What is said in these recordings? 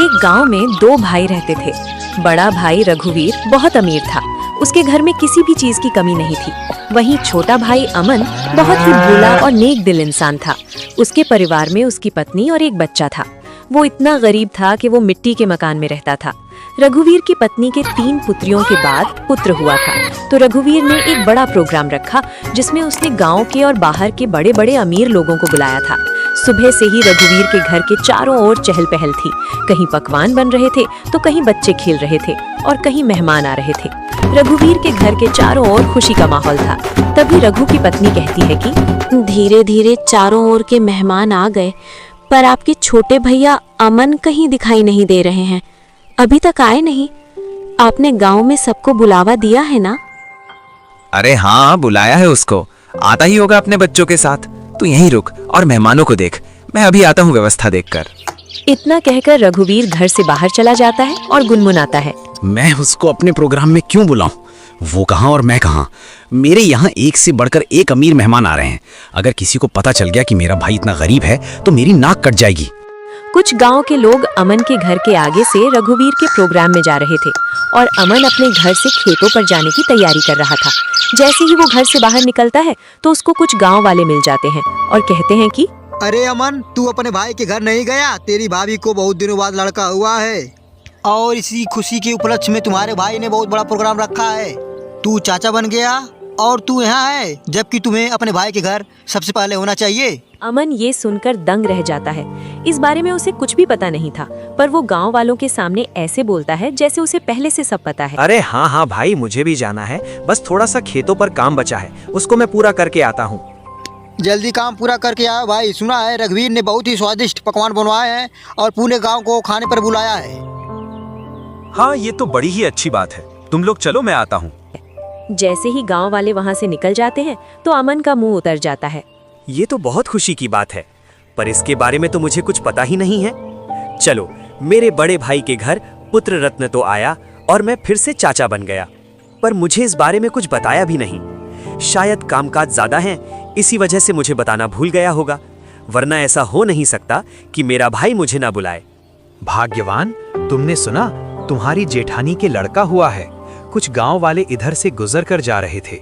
एक गांव में दो भाई रहते थे। बड़ा भाई रघुवीर बहुत अमीर था। उसके घर में किसी भी चीज की कमी नहीं थी। वहीं छोटा भाई अमन बहुत ही भोला और नेक दिल इंसान था। उसके परिवार में उसकी पत्नी और एक बच्चा था। वो इतना गरीब था कि वो मिट्टी के मकान में रहता था। रघुवीर की पत्नी के 3 पुत्रियों के बाद पुत्र हुआ था, तो रघुवीर ने एक बड़ा प्रोग्राम रखा जिसमें उसने गांव के और बाहर के बड़े बड़े अमीर लोगों को बुलाया था। सुबह से ही रघुवीर के घर के चारों ओर चहल पहल थी। कहीं पकवान बन रहे थे तो कहीं बच्चे खेल रहे थे और कहीं मेहमान आ रहे थे। रघुवीर के घर के चारों ओर खुशी का माहौल था। तभी रघु की पत्नी कहती है कि धीरे धीरे चारों ओर के मेहमान आ गए, पर आपके छोटे भैया अमन कहीं दिखाई नहीं दे रहे हैं। अभी तक आए नहीं। आपने गांव में सबको बुलावा दिया है ना? अरे हाँ, बुलाया है उसको। आता ही होगा अपने बच्चों के साथ। तू यहीं रुक और मेहमानों को देख, मैं अभी आता हूँ व्यवस्था देखकर। इतना कहकर रघुवीर घर से बाहर चला जाता है और गुनगुनाता है, मैं उसको अपने प्रोग्राम में क्यों बुलाऊं? वो कहाँ और मैं कहाँ? मेरे यहाँ एक से बढ़कर एक अमीर मेहमान आ रहे हैं। अगर किसी को पता चल गया कि मेरा भाई इतना गरीब है तो मेरी नाक कट जाएगी। कुछ गांव के लोग अमन के घर के आगे से रघुवीर के प्रोग्राम में जा रहे थे और अमन अपने घर से खेतों पर जाने की तैयारी कर रहा था। जैसे ही वो घर से बाहर निकलता है तो उसको कुछ गांव वाले मिल जाते हैं और कहते हैं कि अरे अमन, तू अपने भाई के घर नहीं गया? तेरी भाभी को बहुत दिनों बाद लड़का हुआ है और इसी खुशी के उपलक्ष्य में तुम्हारे भाई ने बहुत बड़ा प्रोग्राम रखा है। तू चाचा बन गया और तू यहाँ है, जबकि तुम्हें अपने भाई के घर सबसे पहले होना चाहिए। अमन ये सुनकर दंग रह जाता है। इस बारे में उसे कुछ भी पता नहीं था, पर वो गांव वालों के सामने ऐसे बोलता है जैसे उसे पहले से सब पता है। अरे हाँ हाँ भाई, मुझे भी जाना है। बस थोड़ा सा खेतों पर काम बचा है, उसको मैं पूरा करके आता हूँ। जल्दी काम पूरा करके आओ भाई। सुना है रघुवीर ने बहुत ही स्वादिष्ट पकवान बनवाए हैं और पूरे गाँव को खाने पर बुलाया है। हाँ, ये तो बड़ी ही अच्छी बात है। तुम लोग चलो, मैं आता हूँ। जैसे ही गांव वाले वहां से निकल जाते हैं तो अमन का मुंह उतर जाता है। ये तो बहुत खुशी की बात है, पर इसके बारे में तो मुझे कुछ पता ही नहीं है। चलो, मेरे बड़े भाई के घर पुत्र रत्न तो आया और मैं फिर से चाचा बन गया, पर मुझे इस बारे में कुछ बताया भी नहीं। शायद कामकाज ज्यादा है, इसी वजह से मुझे बताना भूल गया होगा, वरना ऐसा हो नहीं सकता कि मेरा भाई मुझे ना बुलाए। भाग्यवान, तुमने सुना तुम्हारी जेठानी के लड़का हुआ है। कुछ गांव वाले इधर से गुजर कर जा रहे थे।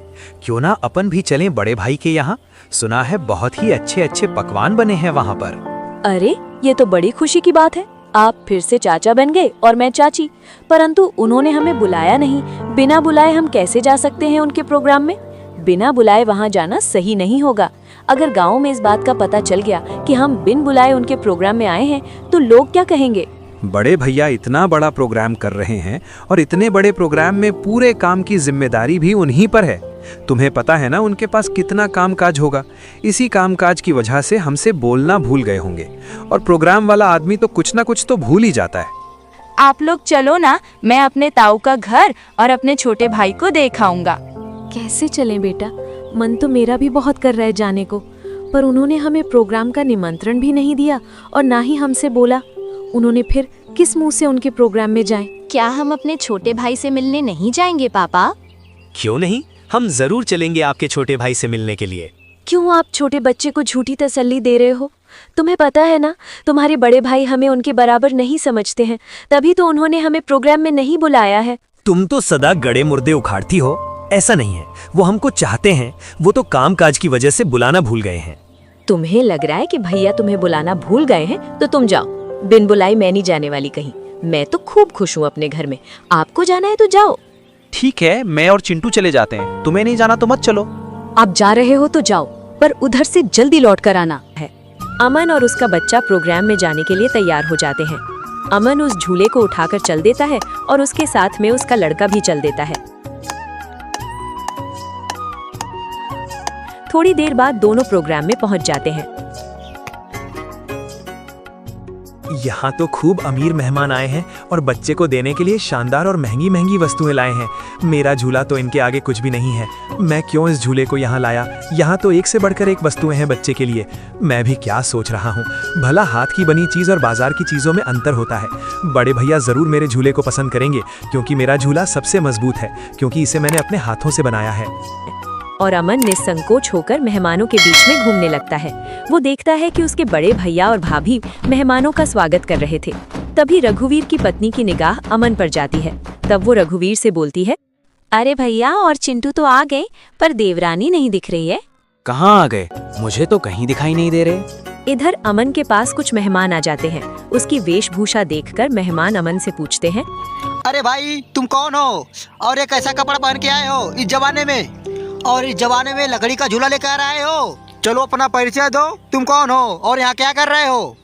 क्यों ना अपन भी चलें बड़े भाई के यहाँ? सुना है बहुत ही अच्छे अच्छे पकवान बने हैं वहाँ पर। अरे, ये तो बड़ी खुशी की बात है। आप फिर से चाचा बन गए और मैं चाची, परंतु उन्होंने हमें बुलाया नहीं। बिना बुलाए हम कैसे जा सकते हैं उनके प्रोग्राम में? बिना बुलाए वहाँ जाना सही नहीं होगा। अगर गाँव में इस बात का पता चल गया कि हम बिन बुलाए उनके प्रोग्राम में आए हैं तो लोग क्या कहेंगे? बड़े भैया इतना बड़ा प्रोग्राम कर रहे हैं और इतने बड़े प्रोग्राम में पूरे काम की जिम्मेदारी भी उन्हीं पर है। तुम्हें पता है ना उनके पास कितना कामकाज होगा। इसी कामकाज की वजह से हमसे बोलना भूल गए होंगे, और प्रोग्राम वाला आदमी तो कुछ ना कुछ तो भूल ही जाता है। आप लोग चलो ना, मैं अपने ताऊ का घर और अपने छोटे भाई को देख आऊंगा। कैसे चलें बेटा? मन तो मेरा भी बहुत कर रहा है जाने को, पर उन्होंने हमें प्रोग्राम का निमंत्रण भी नहीं दिया और ना ही हमसे बोला। उन्होंने फिर किस मुंह से उनके प्रोग्राम में जाएं? क्या हम अपने छोटे भाई से मिलने नहीं जाएंगे पापा? क्यों नहीं, हम जरूर चलेंगे आपके छोटे भाई से मिलने के लिए। क्यों आप छोटे बच्चे को झूठी तसल्ली दे रहे हो? तुम्हें पता है ना, तुम्हारे बड़े भाई हमें उनके बराबर नहीं समझते हैं, तभी तो उन्होंने हमें प्रोग्राम में नहीं बुलाया है। तुम तो सदा गड़े मुर्दे उखाड़ती हो। ऐसा नहीं है, वो हमको चाहते हैं, वो तो कामकाज की वजह से बुलाना भूल गए हैं। तुम्हें लग रहा है कि भैया तुम्हें बुलाना भूल गए हैं तो तुम जाओ। बिन बुलाई मैं नहीं जाने वाली कहीं। मैं तो खूब खुश हूँ अपने घर में। आपको जाना है तो जाओ। ठीक है, मैं और चिंटू चले जाते हैं। तुम्हें नहीं जाना तो मत चलो। आप जा रहे हो तो जाओ, पर उधर से जल्दी लौट कर आना है। अमन और उसका बच्चा प्रोग्राम में जाने के लिए तैयार हो जाते हैं। अमन उस झूले को उठाकर चल देता है और उसके साथ में उसका लड़का भी चल देता है। थोड़ी देर बाद दोनों प्रोग्राम में पहुंच जाते हैं। यहाँ तो खूब अमीर मेहमान आए हैं और बच्चे को देने के लिए शानदार और महंगी महंगी वस्तुएं लाए हैं। मेरा झूला तो इनके आगे कुछ भी नहीं है। मैं क्यों इस झूले को यहाँ लाया? यहाँ तो एक से बढ़कर एक वस्तुएं हैं बच्चे के लिए। मैं भी क्या सोच रहा हूँ। भला हाथ की बनी चीज और बाजार की चीजों में अंतर होता है। बड़े भैया जरूर मेरे झूले को पसंद करेंगे, क्योंकि मेरा झूला सबसे मजबूत है, क्योंकि इसे मैंने अपने हाथों से बनाया है। और अमन निसंकोच होकर मेहमानों के बीच में घूमने लगता है। वो देखता है कि उसके बड़े भैया और भाभी मेहमानों का स्वागत कर रहे थे। तभी रघुवीर की पत्नी की निगाह अमन पर जाती है। तब वो रघुवीर से बोलती है, अरे भैया और चिंटू तो आ गए, पर देवरानी नहीं दिख रही है। कहाँ आ गए? मुझे तो कहीं दिखाई नहीं दे रहे। इधर अमन के पास कुछ मेहमान आ जाते हैं। उसकी वेशभूषा देखकर मेहमान अमन से पूछते हैं, अरे भाई तुम कौन हो और ये कैसा कपड़ा पहन के आए हो इस जमाने में, और इस जमाने में लकड़ी का झूला लेकर आए हो? चलो अपना परिचय दो, तुम कौन हो और यहाँ क्या कर रहे हो?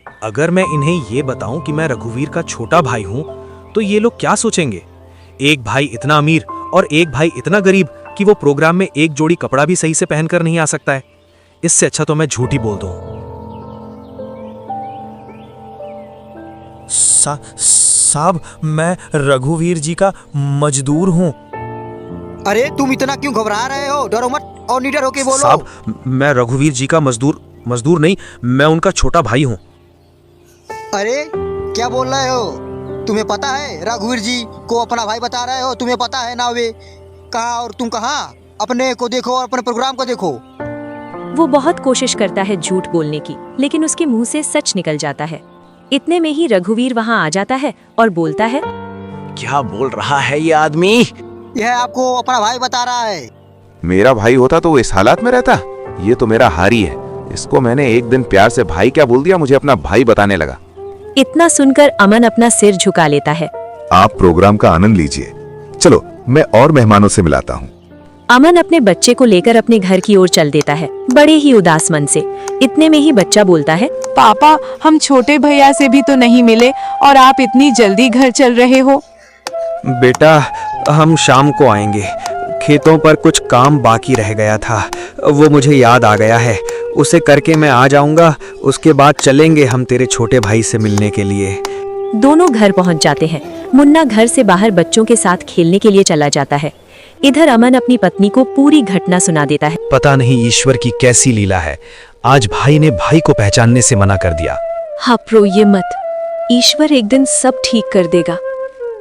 अगर मैं इन्हें ये बताऊं कि मैं रघुवीर का छोटा भाई हूं, तो ये लोग क्या सोचेंगे? एक भाई इतना अमीर और एक भाई इतना गरीब कि वो प्रोग्राम में एक जोड़ी कपड़ा भी सही से पहनकर नहीं आ सकता है। इससे अच्छा तो मैं झूठ ही बोल दूं। साहब, मैं रघुवीर जी का मजदूर हूं। अरे तुम इतना क्यों घबरा रहे हो? डरो मत और निडर होके बोलो। साहब, मैं रघुवीर जी का मजदूर नहीं, मैं उनका छोटा भाई हूं। अरे क्या बोल रहे हो? तुम्हें पता है रघुवीर जी को अपना भाई बता रहे हो? तुम्हें पता है ना वे कहाँ और तुम कहाँ? अपने को देखो और अपने प्रोग्राम को देखो। वो बहुत कोशिश करता है झूठ बोलने की, लेकिन उसके मुंह से सच निकल जाता है। इतने में ही रघुवीर वहाँ आ जाता है और बोलता है, क्या बोल रहा है ये आदमी? यह आपको अपना भाई बता रहा है। मेरा भाई होता तो वो इस हालात में रहता? ये तो मेरा हारी है। इसको मैंने एक दिन प्यार से भाई क्या बोल दिया, मुझे अपना भाई बताने लगा। इतना सुनकर अमन अपना सिर झुका लेता है। आप प्रोग्राम का आनंद लीजिए, चलो मैं और मेहमानों से मिलाता हूँ। अमन अपने बच्चे को लेकर अपने घर की ओर चल देता है, बड़े ही उदास मन से। इतने में ही बच्चा बोलता है, पापा, हम छोटे भैया से भी तो नहीं मिले और आप इतनी जल्दी घर चल रहे हो। बेटा, हम शाम को आएंगे। खेतों पर कुछ काम बाकी रह गया था, वो मुझे याद आ गया है। उसे करके मैं आ जाऊंगा। उसके बाद चलेंगे हम तेरे छोटे भाई से मिलने के लिए। दोनों घर पहुंच जाते हैं। मुन्ना घर से बाहर बच्चों के साथ खेलने के लिए चला जाता है। इधर अमन अपनी पत्नी को पूरी घटना सुना देता है। पता नहीं ईश्वर की कैसी लीला है, आज भाई ने भाई को पहचानने से मना कर दिया। हाँ रोइए मत, ईश्वर एक दिन सब ठीक कर देगा।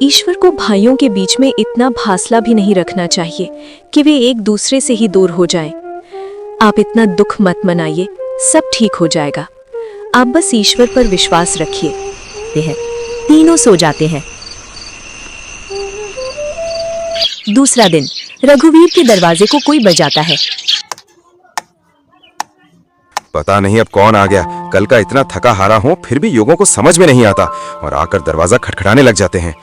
ईश्वर को भाइयों के बीच में इतना फासला भी नहीं रखना चाहिए कि वे एक दूसरे से ही दूर हो जाएं। आप इतना दुख मत मनाइए, सब ठीक हो जाएगा। आप बस ईश्वर पर विश्वास रखिए। तीनों सो जाते हैं। दूसरा दिन रघुवीर के दरवाजे को कोई बजाता है। पता नहीं अब कौन आ गया। कल का इतना थका हारा हूँ, फिर भी युगों को समझ में नहीं आता और आकर दरवाजा खटखटाने लग जाते हैं।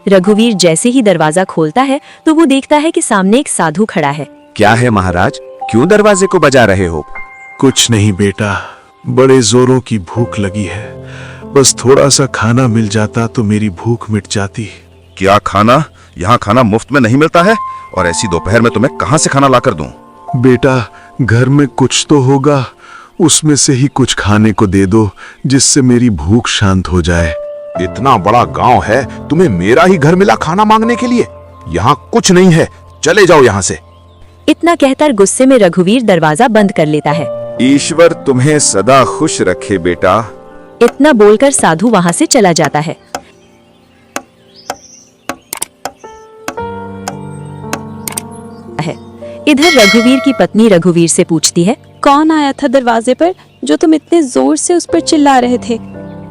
रघुवीर जैसे ही दरवाजा खोलता है तो वो देखता है कि सामने एक साधु खड़ा है। क्या है महाराज, क्यों दरवाजे को बजा रहे हो? कुछ नहीं बेटा, बड़े जोरों की भूख लगी है। बस थोड़ा सा खाना मिल जाता तो मेरी भूख मिट जाती। क्या खाना? यहाँ खाना मुफ्त में नहीं मिलता है, और ऐसी दोपहर में तुम्हें कहाँ से खाना लाकर दूं? बेटा, घर में कुछ तो होगा, उसमें से ही कुछ खाने को दे दो जिससे मेरी भूख शांत हो जाए। इतना बड़ा गांव है, तुम्हें मेरा ही घर मिला खाना मांगने के लिए? यहाँ कुछ नहीं है, चले जाओ यहाँ से। इतना कहकर गुस्से में रघुवीर दरवाजा बंद कर लेता है। ईश्वर तुम्हें सदा खुश रखे बेटा। इतना बोलकर साधु वहां से चला जाता है। इधर रघुवीर की पत्नी रघुवीर से पूछती है, कौन आया था दरवाजे पर जो तुम इतने जोर से उस पर चिल्ला रहे थे?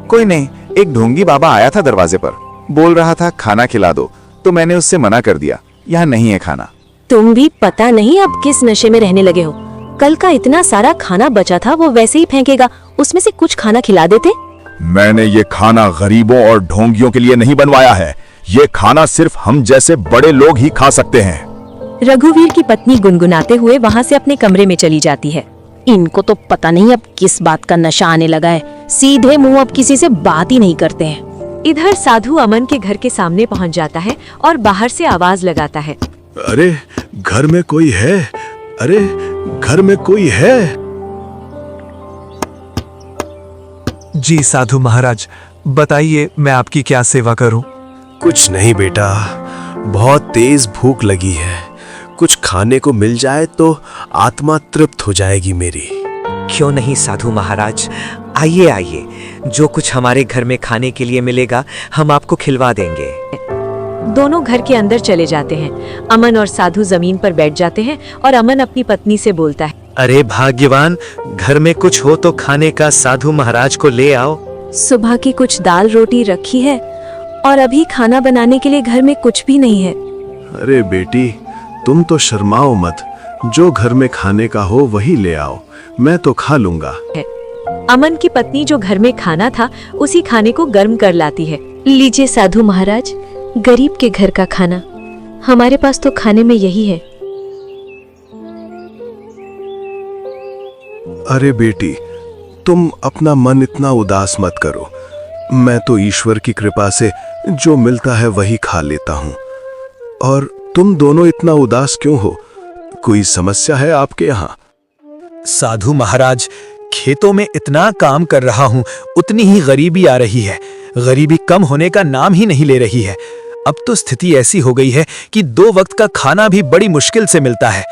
कोई नहीं, एक ढोंगी बाबा आया था दरवाजे पर, बोल रहा था खाना खिला दो, तो मैंने उससे मना कर दिया, यहाँ नहीं है खाना। तुम भी पता नहीं अब किस नशे में रहने लगे हो। कल का इतना सारा खाना बचा था, वो वैसे ही फेंकेगा, उसमें से कुछ खाना खिला देते। मैंने ये खाना गरीबों और ढोंगियों के लिए नहीं बनवाया है, ये खाना सिर्फ हम जैसे बड़े लोग ही खा सकते हैं। रघुवीर की पत्नी गुनगुनाते हुए वहाँ से अपने कमरे में चली जाती है। इनको तो पता नहीं अब किस बात का नशा आने लगा है, सीधे मुंह अब किसी से बात ही नहीं करते हैं। इधर साधु अमन के घर के सामने पहुँच जाता है और बाहर से आवाज लगाता है, अरे घर में कोई है? अरे घर में कोई है? जी साधु महाराज, बताइए मैं आपकी क्या सेवा करूं? कुछ नहीं बेटा, बहुत तेज भूख लगी है, कुछ खाने को मिल जाए तो आत्मा तृप्त हो जाएगी मेरी। क्यों नहीं साधु महाराज, आइए आइए, जो कुछ हमारे घर में खाने के लिए मिलेगा हम आपको खिलवा देंगे। दोनों घर के अंदर चले जाते हैं। अमन और साधु जमीन पर बैठ जाते हैं और अमन अपनी पत्नी से बोलता है, अरे भाग्यवान, घर में कुछ हो तो खाने का साधु महाराज को ले आओ। सुबह की कुछ दाल रोटी रखी है और अभी खाना बनाने के लिए घर में कुछ भी नहीं है। अरे बेटी, तुम तो शर्माओ मत, जो घर में खाने का हो वही ले आओ, मैं तो खा लूंगा। अमन की पत्नी जो घर में खाना था उसी खाने को गर्म कर लाती है। लीजिए साधु महाराज, गरीब के घर का खाना, हमारे पास तो खाने में यही है। अरे बेटी, तुम अपना मन इतना उदास मत करो, मैं तो ईश्वर की कृपा से जो मिलता है वही खा लेता हूँ। और तुम दोनों इतना उदास क्यों हो? कोई समस्या है आपके यहाँ? साधु महाराज, खेतों में इतना काम कर रहा हूँ, उतनी ही गरीबी आ रही है। गरीबी कम होने का नाम ही नहीं ले रही है। अब तो स्थिति ऐसी हो गई है कि 2 वक्त का खाना भी बड़ी मुश्किल से मिलता है।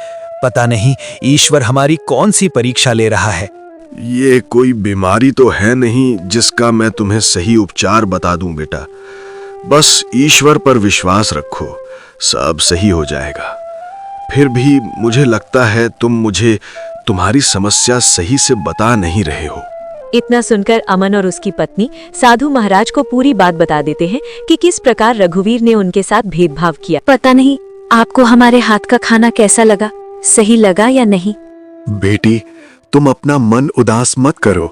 पता नहीं ईश्वर हमारी कौन सी परीक्षा ले रहा है। ये कोई बीमारी तो है नहीं जिसका मैं तुम्हें सही उपचार बता दूं बेटा। बस ईश्वर पर विश्वास रखो, सब सही हो जाएगा। फिर भी मुझे लगता है तुम मुझे तुम्हारी समस्या सही से बता नहीं रहे हो। इतना सुनकर अमन और उसकी पत्नी साधु महाराज को पूरी बात बता देते हैं कि किस प्रकार रघुवीर ने उनके साथ भेदभाव किया। पता नहीं आपको हमारे हाथ का खाना कैसा लगा, सही लगा या नहीं? बेटी, तुम अपना मन उदास मत करो,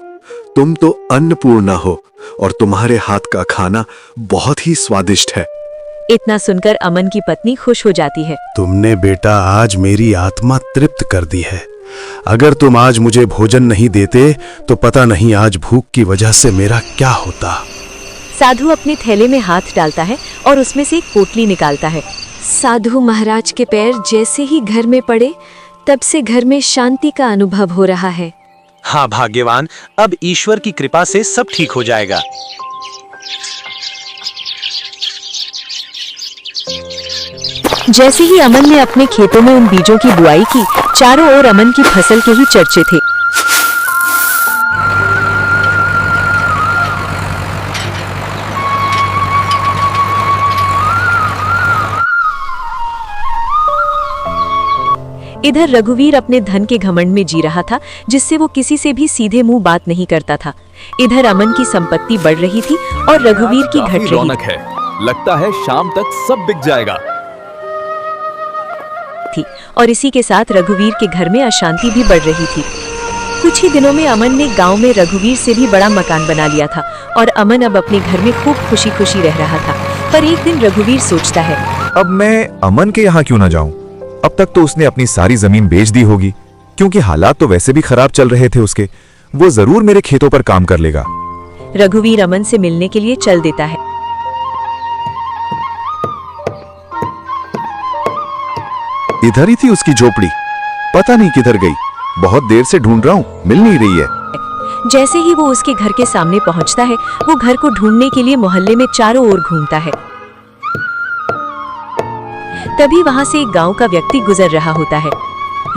तुम तो अन्नपूर्णा हो और तुम्हारे हाथ का खाना बहुत ही स्वादिष्ट है। इतना सुनकर अमन की पत्नी खुश हो जाती है। तुमने बेटा आज मेरी आत्मा तृप्त कर दी है। अगर तुम आज मुझे भोजन नहीं देते तो पता नहीं आज भूख की वजह से मेरा क्या होता। साधु अपने थैले में हाथ डालता है और उसमें से एक पोटली निकालता है। साधु महाराज के पैर जैसे ही घर में पड़े तब से घर में शांति का अनुभव हो रहा है। हाँ भाग्यवान, अब ईश्वर की कृपा से सब ठीक हो जाएगा। जैसे ही अमन ने अपने खेतों में उन बीजों की बुआई की, चारों ओर अमन की फसल के ही चर्चे थे। इधर रघुवीर अपने धन के घमंड में जी रहा था, जिससे वो किसी से भी सीधे मुंह बात नहीं करता था। इधर अमन की संपत्ति बढ़ रही थी और रघुवीर की घट रही रौनक है। लगता है शाम तक सब बिक जाएगा। थी और इसी के साथ रघुवीर के घर में अशांति भी बढ़ रही थी। कुछ ही दिनों में अमन ने गांव में रघुवीर से भी बड़ा मकान बना लिया था और अमन अब अपने घर में खूब खुशी खुशी रह रहा था। पर एक दिन रघुवीर सोचता है, अब मैं अमन के यहाँ क्यों ना जाऊं? अब तक तो उसने अपनी सारी जमीन बेच दी होगी, क्योंकि हालात तो वैसे भी खराब चल रहे थे उसके। वो जरूर मेरे खेतों पर काम कर लेगा। रघुवीर अमन से मिलने के लिए चल देता है। इधर ही थी उसकी झोपड़ी, पता नहीं किधर गई। बहुत देर से ढूंढ रहा हूँ, मिल नहीं रही है। जैसे ही वो उसके घर के सामने पहुंचता है, वो घर को ढूंढने के लिए मोहल्ले में चारों ओर घूमता है। तभी वहां से एक गांव का व्यक्ति गुजर रहा होता है।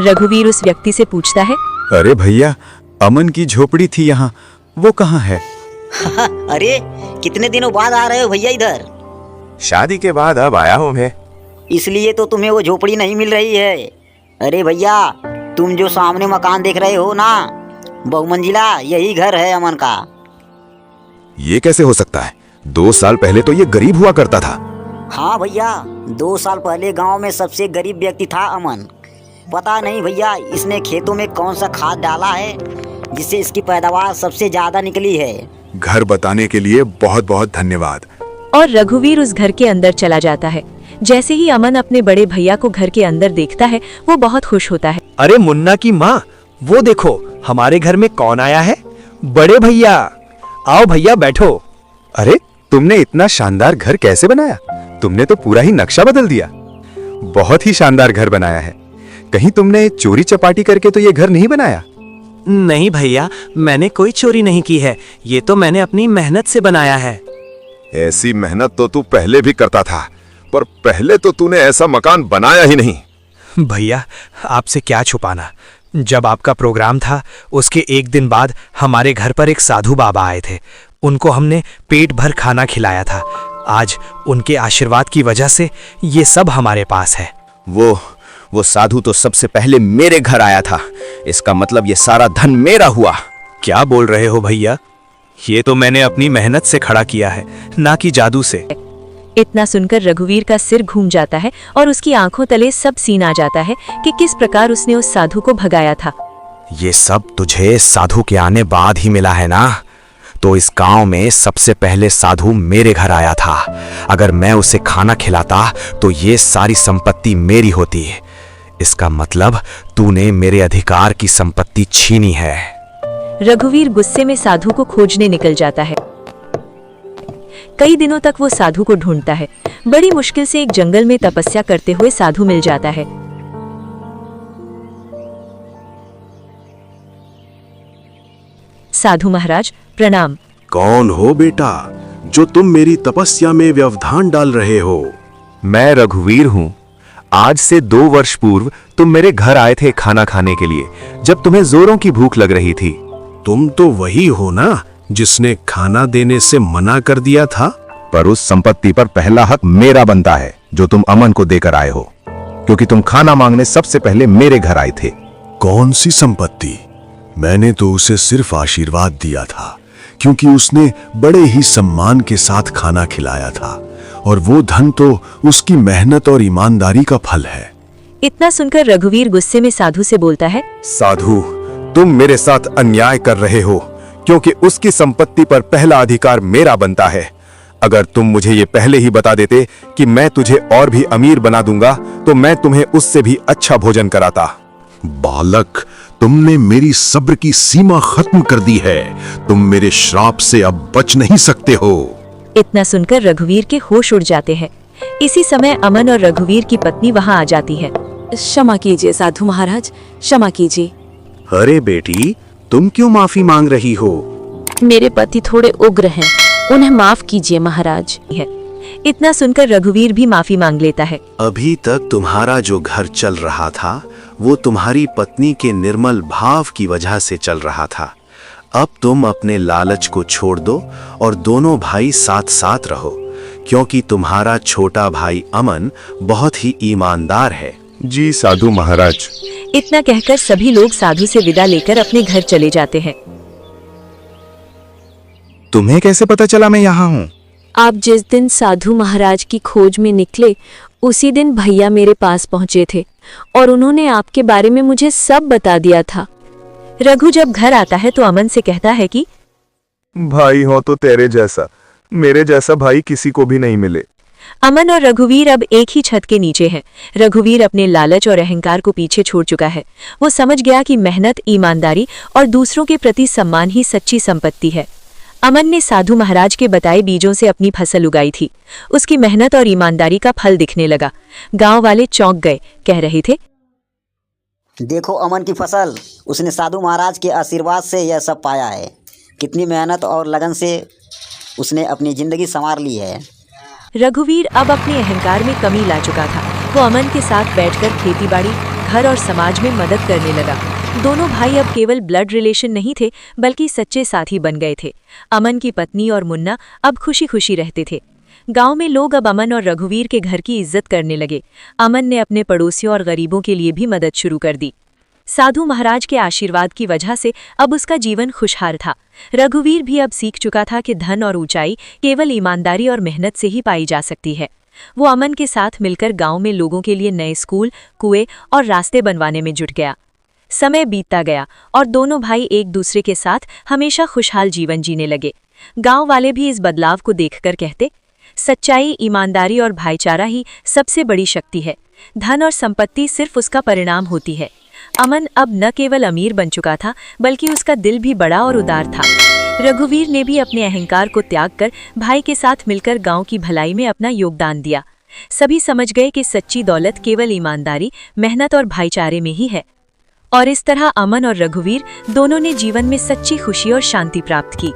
रघुवीर उस व्यक्ति से पूछता है, अरे भैया, अमन की झोपड़ी थी यहाँ, वो कहाँ है? अरे कितने दिनों बाद आ रहे हो भैया इधर? शादी के बाद अब आया हूँ मैं। इसलिए तो तुम्हें वो झोपड़ी नहीं मिल रही है। अरे भैया, तुम जो सामने मकान देख रहे हो ना, बहुमंजिला, यही घर है अमन का। ये कैसे हो सकता है? 2 साल पहले तो ये गरीब हुआ करता था। हाँ भैया, 2 साल पहले गांव में सबसे गरीब व्यक्ति था अमन। पता नहीं भैया इसने खेतों में कौन सा खाद डाला है जिससे इसकी पैदावार सबसे ज्यादा निकली है। घर बताने के लिए बहुत बहुत धन्यवाद। और रघुवीर उस घर के अंदर चला जाता है। जैसे ही अमन अपने बड़े भैया को घर के अंदर देखता है, वो बहुत खुश होता है। अरे मुन्ना की माँ, वो देखो हमारे घर में कौन आया है। बड़े भैया, आओ भैया बैठो। अरे तुमने इतना शानदार घर कैसे बनाया? तुमने तो पूरा ही नक्शा बदल दिया। बहुत ही शानदार घर बनाया है। कहीं तुमने चोरी चपाटी करके तो ये घर नहीं बनाया? नहीं भैया, मैंने कोई चोरी नहीं की है। ये तो मैंने अपनी मेहनत से बनाया है। ऐसी मेहनत तो तू पहले भी करता था, पर पहले तो तूने ऐसा मकान बनाया ही नहीं। भैया, आपसे क्या छुपाना, जब आपका प्रोग्राम था उसके एक दिन बाद हमारे घर पर एक साधु बाबा आए थे। उनको हमने पेट भर खाना खिलाया था। आज उनके आशीर्वाद की वजह से ये सब हमारे पास है। वो साधु तो सबसे पहले मेरे घर आया था। इसका मतलब ये सारा धन मेरा हुआ। क्या बोल रहे हो भैया? ये तो मैंने अपनी मेहनत से खड़ा किया है, ना कि जादू से। इतना सुनकर रघुवीर का सिर घूम जाता है और उसकी आंखों तले सब सीन आ जाता है कि किस प्रकार उसने उस साधु को भगाया था। ये सब तुझे साधु के आने बाद ही मिला है ना? तो इस गांव में सबसे पहले साधु मेरे घर आया था। अगर मैं उसे खाना खिलाता तो ये सारी संपत्ति मेरी होती। इसका मतलब तूने मेरे अधिकार की संपत्ति छीनी है। रघुवीर गुस्से में साधु को खोजने निकल जाता है। कई दिनों तक वो साधु को ढूंढता है। बड़ी मुश्किल से एक जंगल में तपस्या करते हुए साधु मिल जाता है। साधु महाराज प्रणाम। कौन हो बेटा जो तुम मेरी तपस्या में व्यवधान डाल रहे हो? मैं रघुवीर हूँ। आज से 2 वर्ष पूर्व तुम मेरे घर आए थे खाना खाने के लिए, जब तुम्हें जोरों की भूख लग रही थी। तुम तो वही हो ना जिसने खाना देने से मना कर दिया था? पर उस संपत्ति पर पहला हक मेरा बनता है जो तुम अमन को देकर आए हो, क्योंकि तुम खाना मांगने सबसे पहले मेरे घर आए थे। कौन सी संपत्ति? मैंने तो उसे सिर्फ आशीर्वाद दिया था, क्योंकि उसने बड़े ही सम्मान के साथ खाना खिलाया था, और वो धन तो उसकी मेहनत और ईमानदारी का फल है। इतना सुनकर रघुवीर गुस्से में साधु से बोलता है, साधु, तुम मेरे साथ अन्याय कर रहे हो, क्योंकि उसकी संपत्ति पर पहला अधिकार मेरा बनता है। अगर तुम मुझे ये पहले ही बता देते कि मैं तुझे और भी अमीर बना दूंगा, तो मैं तुम्हें उससे भी अच्छा भोजन कराता। बालक, तुमने मेरी सब्र की सीमा खत्म कर दी है। तुम मेरे श्राप से अब बच नहीं सकते हो। इतना सुनकर रघुवीर के होश उड़ जाते हैं। इसी समय अमन और रघुवीर की पत्नी वहां आ जाती है। क्षमा कीजिए साधु महाराज, क्षमा कीजिए। अरे बेटी, तुम क्यों माफी मांग रही हो? मेरे पति थोड़े उग्र हैं, उन्हें माफ कीजिए महाराज। इतना सुनकर रघुवीर भी माफी मांग लेता है। अभी तक तुम्हारा जो घर चल रहा था वो तुम्हारी पत्नी के निर्मल भाव की वजह से चल रहा था। अब तुम अपने लालच को छोड़ दो और दोनों भाई साथ साथ रहो, क्योंकि तुम्हारा छोटा भाई अमन बहुत ही ईमानदार है। जी साधु महाराज। इतना कहकर सभी लोग साधु से विदा लेकर अपने घर चले जाते हैं। तुम्हें कैसे पता चला मैं यहाँ हूँ? आप जिस दिन साधु महाराज की खोज में निकले उसी दिन भैया मेरे पास पहुंचे थे और उन्होंने आपके बारे में मुझे सब बता दिया था। रघु जब घर आता है तो अमन से कहता है कि भाई हो तो तेरे जैसा, मेरे जैसा भाई किसी को भी नहीं मिले। अमन और रघुवीर अब एक ही छत के नीचे हैं। रघुवीर अपने लालच और अहंकार को पीछे छोड़ चुका है। वो समझ गया कि मेहनत, ईमानदारी और दूसरों के प्रति सम्मान ही सच्ची संपत्ति है। अमन ने साधु महाराज के बताए बीजों से अपनी फसल उगाई थी। उसकी मेहनत और ईमानदारी का फल दिखने लगा। गांव वाले चौंक गए, कह रहे थे, देखो अमन की फसल, उसने साधु महाराज के आशीर्वाद से यह सब पाया है। कितनी मेहनत और लगन से उसने अपनी जिंदगी संवार ली है। रघुवीर अब अपने अहंकार में कमी ला चुका था। वो अमन के साथ बैठकर खेतीबाड़ी, घर और समाज में मदद करने लगा। दोनों भाई अब केवल ब्लड रिलेशन नहीं थे, बल्कि सच्चे साथी बन गए थे। अमन की पत्नी और मुन्ना अब खुशी खुशी रहते थे। गांव में लोग अब अमन और रघुवीर के घर की इज्जत करने लगे। अमन ने अपने पड़ोसियों और गरीबों के लिए भी मदद शुरू कर दी। साधु महाराज के आशीर्वाद की वजह से अब उसका जीवन खुशहाल था। रघुवीर भी अब सीख चुका था कि धन और ऊंचाई केवल ईमानदारी और मेहनत से ही पाई जा सकती है। वो अमन के साथ मिलकर गांव में लोगों के लिए नए स्कूल, कुएं और रास्ते बनवाने में जुट गया। समय बीतता गया और दोनों भाई एक दूसरे के साथ हमेशा खुशहाल जीवन जीने लगे। गांव वाले भी इस बदलाव को देखकर कहते, सच्चाई, ईमानदारी और भाईचारा ही सबसे बड़ी शक्ति है। धन और संपत्ति सिर्फ उसका परिणाम होती है। अमन अब न केवल अमीर बन चुका था, बल्कि उसका दिल भी बड़ा और उदार था। रघुवीर ने भी अपने अहंकार को त्याग कर भाई के साथ मिलकर गांव की भलाई में अपना योगदान दिया। सभी समझ गए कि सच्ची दौलत केवल ईमानदारी, मेहनत और भाईचारे में ही है। और इस तरह अमन और रघुवीर दोनों ने जीवन में सच्ची खुशी और शांति प्राप्त की।